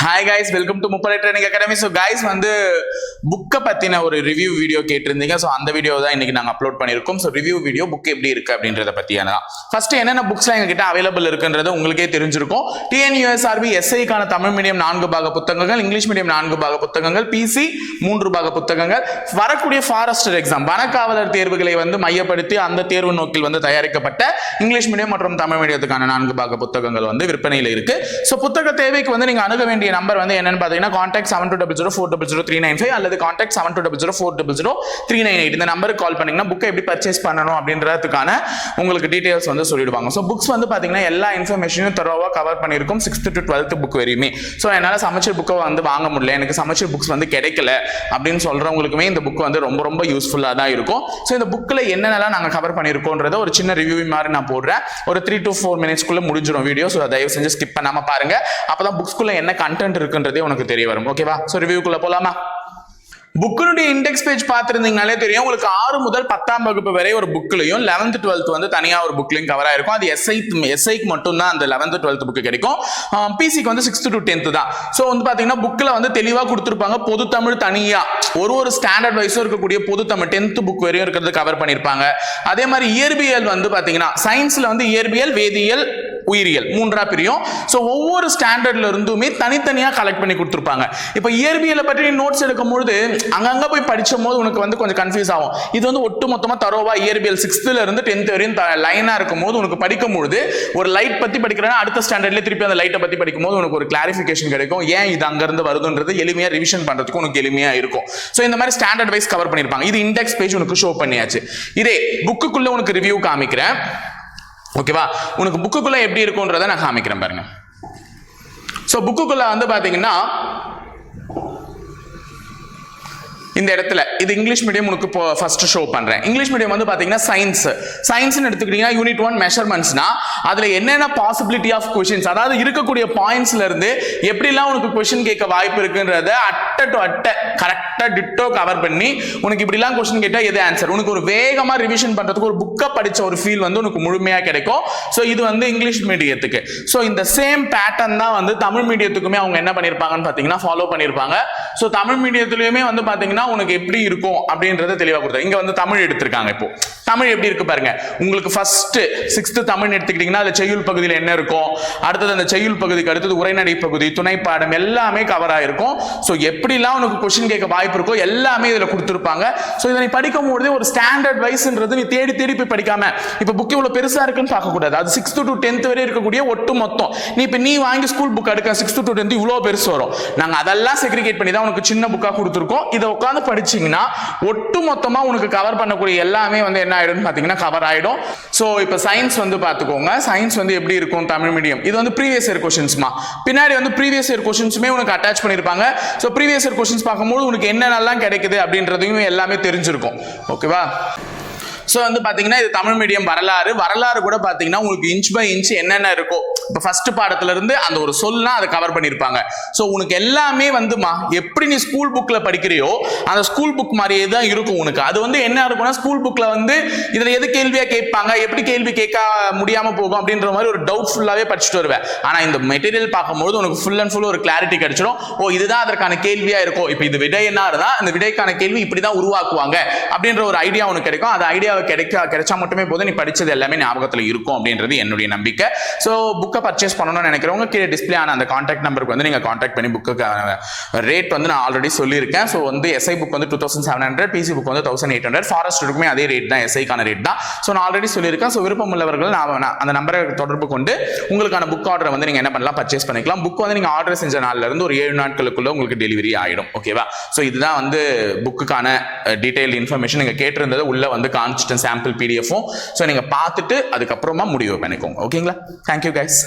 Hi guys, welcome to முப்படை training academy. So guys வந்து புக்கை பற்றின ஒரு ரிவ்யூ வீடியோ கேட்டிருந்தீங்க. ஸோ அந்த வீடியோ தான் இன்னைக்கு நாங்கள் அப்லோட் பண்ணியிருக்கோம். ஸோ ரிவ்யூ வீடியோ புக் எப்படி இருக்கு அப்படின்றத பற்றியான ஃபர்ஸ்ட் என்னென்ன புக்ஸ்லாம் எங்ககிட்ட அவைலபிள் இருக்குன்றது உங்களுக்கே தெரிஞ்சிருக்கும். டிஎன்யூஎஸ்ஆர்பி எஸ்ஐக்கான தமிழ் மீடியம் 4 பாக புத்தகங்கள், இங்கிலீஷ் மீடியம் 4 பாக புத்தகங்கள், பிசி 3 பாக புத்தகங்கள், வரக்கூடிய ஃபாரஸ்டர் எக்ஸாம் வனக்காவலர் தேர்வுகளை வந்து மையப்படுத்தி அந்த தேர்வு நோக்கில் வந்து தயாரிக்கப்பட்ட இங்கிலீஷ் மீடியம் மற்றும் தமிழ் மீடியத்துக்கான 4 பாக புத்தகங்கள் வந்து விற்பனையில் இருக்கு. ஸோ புத்தக தேவைக்கு வந்து நீங்க அணுக வேண்டிய நம்பர் வந்து என்னன்னு பாத்தீங்கன்னா கான்டாக்ட் 7200400395 அல்லது கான்டாக்ட் 7200400398 இந்த நம்பருக்கு கால் பண்ணீங்கன்னா புக்கை எப்படி பர்ச்சேஸ் பண்ணணும் அப்படின்றதுக்கான உங்களுக்கு டீடைல்ஸ் வந்து சொல்லிடுவாங்க. ஸோ புக்ஸ் வந்து பாத்தீங்கன்னா எல்லா இன்ஃபர்மேஷனும் தரோவா கவர் பண்ணியிருக்கும் 6th to 12th புக் வரையுமே. ஸோ என்னால் சமச்சீர் புக்கை வந்து வாங்க முடியல, எனக்கு சமச்சீர் புக்ஸ் வந்து கிடைக்கல அப்படின்னு சொல்றவங்களுக்குமே இந்த புக் வந்து ரொம்ப ரொம்ப யூஸ்ஃபுல்லாக தான் இருக்கும். ஸோ இந்த புக்கில் என்னென்னலாம் நாங்கள் கவர் பண்ணியிருக்கோன்றத ஒரு சின்ன ரிவ்யூ மாதிரி நான் போடுறேன். ஒரு 3 to 4 மினிட்ஸ்க்குள்ள முடிஞ்சிடும் வீடியோ. ஸோ தயவு செஞ்சு ஸ்கிப் பண்ணாம பாருங்க. அப்பதான் புக்ஸ்குள்ள என்ன கண்டென்ட் இருக்குன்றதே உனக்கு தெரிய வரும். ஓகேவா? ஸோ ரிவ்யூக்குள்ள போலாமா? புக்கினுடைய இண்டெக்ஸ் பேஜ் பார்த்துருந்தீங்கனாலே தெரியும் உங்களுக்கு 6 முதல் 10ஆம் வகுப்பு வரை ஒரு புக்லையும் 11th 12th வந்து தனியாக ஒரு புக்லையும் கவர் ஆயிருக்கும். அது எஸ்ஐக்கு மட்டும் தான் அந்த 11th 12th புக்கு கிடைக்கும். பிசிக்கு வந்து 6th to 10th தான். ஸோ வந்து பார்த்தீங்கன்னா புக்கில் வந்து தெளிவாக கொடுத்துருப்பாங்க. பொது தமிழ் தனியாக ஒரு ஸ்டாண்டர்ட் வைஸும் இருக்கக்கூடிய பொது தமிழ் 10th புக் வரையும் இருக்கிறது கவர் பண்ணியிருப்பாங்க. அதே மாதிரி இயற்பியல் வந்து பார்த்தீங்கன்னா சயின்ஸில் வந்து இயற்பியல், வேதியியல், உயிரியல் 3ஆ பிரியும். ஸோ ஒவ்வொரு ஸ்டாண்டர்ட்ல இருந்துமே தனித்தனியாக கலெக்ட் பண்ணி கொடுத்துருப்பாங்க. இப்போ இயற்பியலை பற்றி நோட்ஸ் எடுக்கும் பொழுது அங்கங்க போய் படிச்சும் போது உனக்கு வந்து கொஞ்சம் கன்ஃபியூஸ் ஆகும். இது வந்து ஒட்டு மொத்தமாக தரோவா இயற்பியல் 6th இருந்து 10th வரையும் லைனா இருக்கும் போது உனக்கு படிக்கும் பொழுது ஒரு லைட் பத்தி படிக்கிறேன்னா அடுத்த ஸ்டாண்டர்ட்ல திருப்பி அந்த லைட்டை பத்தி படிக்கும் போது உனக்கு ஒரு கிளாரிஃபிகேஷன் கிடைக்கும். ஏன் இது அங்கிருந்து வருதுன்றது எளிமையா ரிவிஷன் பண்றதுக்கு உனக்கு எளிமையா இருக்கும். ஸோ இந்த மாதிரி ஸ்டாண்டர்ட் வைஸ் கவர் பண்ணிருப்பாங்க. இது இண்டெக்ஸ் பேஜ் உனக்கு ஷோ பண்ணியாச்சு. இதே புக்குக்குள்ள உனக்கு ரிவ்யூ காமிக்கிறேன். ஓகேவா? உனக்கு புக்குக்குள்ள எப்படி இருக்கும்ன்றதை நான் காமிக்கிறேன் பாருங்க. ஸோ புக்குக்குள்ள வந்து பாத்தீங்கன்னா இந்த இடத்துல இது இங்கிலீஷ் மீடியம் உனக்கு இப்போ ஃபர்ஸ்ட் ஷோ பண்றேன். இங்கிலீஷ் மீடியம் வந்து பாத்தீங்கன்னா சயின்ஸ் எடுத்துக்கிட்டீங்கன்னா யூனிட் 1 மெஷர்மெண்ட்ஸ்னா அதுல என்னென்ன பாசிபிலிட்டி ஆஃப் கொஸ்டின்ஸ், அதாவது இருக்கக்கூடிய பாயிண்ட்ஸ்ல இருந்து எப்படிலாம் உனக்கு கொஸ்டின் கேட்க வாய்ப்பு இருக்குன்றத அட்ட கரெக்டா டிட்டோ கவர் பண்ணி உனக்கு இப்படிலாம் கொஸ்டின் கேட்டா எது ஆன்சர் உனக்கு ஒரு வேகமா ரிவிஷன் பண்றதுக்கு ஒரு புக்கை படிச்ச ஒரு ஃபீல் வந்து உனக்கு முழுமையா கிடைக்கும். ஸோ இது வந்து இங்கிலீஷ் மீடியத்துக்கு. ஸோ இந்த சேம் பேட்டர்ன் தான் வந்து தமிழ் மீடியத்துக்குமே அவங்க என்ன பண்ணிருப்பாங்கன்னு பாத்தீங்கன்னா ஃபாலோ பண்ணிருப்பாங்க. ஸோ தமிழ் மீடியத்திலயுமே வந்து பாத்தீங்கன்னா உனக்கு எப்படி இருக்கும் அப்படின்றத தெளிவா கொடுத்தாங்க. இங்க வந்து தமிழ் எடுத்திருக்காங்க. இப்போ தமிழ் எப்படி இருக்கு பாருங்க. உங்களுக்கு ஃபர்ஸ்ட் 6th தமிழ் எடுத்துக்கிட்டீங்கன்னா அந்த செய்யுள் பகுதியில் என்ன இருக்கும், அடுத்தது அந்த செய்யுள் பகுதிக்கு அடுத்தது உரைநடை பகுதி, துணைப்பாடம் எல்லாமே கவர் ஆயிருக்கும். ஸோ எப்படிலாம் உனக்கு கொஸ்டின் கேட்க வாய்ப்பு இருக்கோ எல்லாமே இதுல கொடுத்துருப்பாங்க. ஸோ இதை நீ படிக்கும் போது ஒரு ஸ்டாண்டர்ட் வைஸ்ன்றது நீ தேடி தேடி போய் படிக்காம இப்ப புக் இவ்வளவு பெருசா இருக்குன்னு பார்க்க கூடாது. அது 6th to 10th வரை இருக்கக்கூடிய ஒட்டு மொத்தம் நீ வாங்கி ஸ்கூல் புக் எடுக்க 6th to 10th இவ்வளவு பெருசு வரும். நாங்க அதெல்லாம் செக்ரிகேட் பண்ணி தான் உனக்கு சின்ன புக்கா கொடுத்துருக்கோம். இதை உட்காந்து படிச்சீங்கன்னா ஒட்டு மொத்தமா உனக்கு கவர் பண்ணக்கூடிய எல்லாமே வந்து என்ன ஆயிடும் பாத்தீங்கன்னா கவர் ஆயிடும். சோ இப்போ சயின்ஸ் வந்து பாத்துக்கோங்க. சயின்ஸ் வந்து எப்படி இருக்கும் தமிழ் மீடியம். இது வந்து ப்ரீவியஸ் இயர் கொஸ்டின்ஸ்மா. பின்னாடி வந்து ப்ரீவியஸ் இயர் கொஸ்டின்ஸுமே உனக்கு அட்டாச் பண்ணிருப்பாங்க. சோ ப்ரீவியஸ் இயர் கொஸ்டின்ஸ் பார்க்கும்போது உனக்கு என்னென்னலாம் கிடைக்குது அப்படின்றதையும் எல்லாமே தெரிஞ்சிருக்கும். ஓகேவா? ஸோ வந்து பார்த்தீங்கன்னா இது தமிழ் மீடியம் வரலாறு கூட பார்த்தீங்கன்னா உங்களுக்கு இன்ச் பை இன்ச் என்னென்ன இருக்கோ இப்போ ஃபர்ஸ்ட் பாடத்துல இருந்து அந்த ஒரு சொல்லா அதை கவர் பண்ணியிருப்பாங்க. ஸோ உனக்கு எல்லாமே வந்துமா எப்படி நீ ஸ்கூல் புக்கில் படிக்கிறியோ அந்த ஸ்கூல் புக் மாதிரியே தான் இருக்கும் உனக்கு. அது வந்து என்ன இருக்கும்னா ஸ்கூல் புக்கில் வந்து இதில் எது கேள்வியாக கேட்பாங்க, எப்படி கேள்வி கேட்க முடியாமல் போகும் அப்படின்ற மாதிரி ஒரு டவுட்ஃபுல்லாகவே படிச்சுட்டு வருவேன். ஆனால் இந்த மெட்டீரியல் பார்க்கும்போது உனக்கு ஃபுல் அண்ட் ஃபுல் ஒரு கிளாரிட்டி கிடைச்சிடும். ஓ இதுதான் அதற்கான கேள்வியாக இருக்கும். இப்போ இது விடை என்ன தான் இந்த விடைக்கான கேள்வி இப்படி தான் உருவாக்குவாங்க அப்படின்ற ஒரு ஐடியா உனக்கு கிடைக்கும். அந்த ஐடியா கிடைச்சா மட்டுமே போதும் நீ படிச்சது எல்லாமே ஞாபகத்தில் இருக்கும் அப்படின்றது என்னுடைய நம்பிக்கை. ஸோ புக்கை பர்ச்சேஸ் பண்ணணும்னு நினைக்கிறவங்க கீழே டிஸ்பிளே ஆன அந்த கான்டாக்ட் நம்பருக்கு வந்து நீங்க கான்டாக்ட் பண்ணி புக்கு ரேட் வந்து நான் ஆல்ரெடி சொல்லியிருக்கேன். ஸோ வந்து எஸ்ஐ புக் வந்து 2700, பிசி புக் வந்து 1800, ஃபாரஸ்டருக்குமே அதே ரேட் தான், எஸ்ஐக்கான ரேட் தான். ஸோ நான் ஆல்ரெடி சொல்லியிருக்கேன். ஸோ விருப்பம் உள்ளவர்கள் நான் அந்த நம்பரை தொடர்பு கொண்டு உங்களுக்கான புக் ஆர்டரை வந்து நீங்க என்ன பண்ணலாம் பர்ச்சேஸ் பண்ணிக்கலாம். புக் வந்து நீங்க ஆர்டர் செஞ்ச நாள்ல இருந்து ஒரு 7 நாட்களுக்குள்ள உங்களுக்கு டெலிவரி ஆயிடும். ஓகேவா? ஸோ இதுதான் வந்து புக்குக்கான டீடைல் இன்ஃபர்மேஷன். நீங்க கேட்டிருந்தது உள்ள வந்து கான்ஸ்டன்ட் சாம்பிள் பிடிஎஃப்பும். ஸோ நீங்க பார்த்துட்டு அதுக்கப்புறமா முடிவு பண்ணிக்கோங்க. ஓகேங்களா? Thank you guys.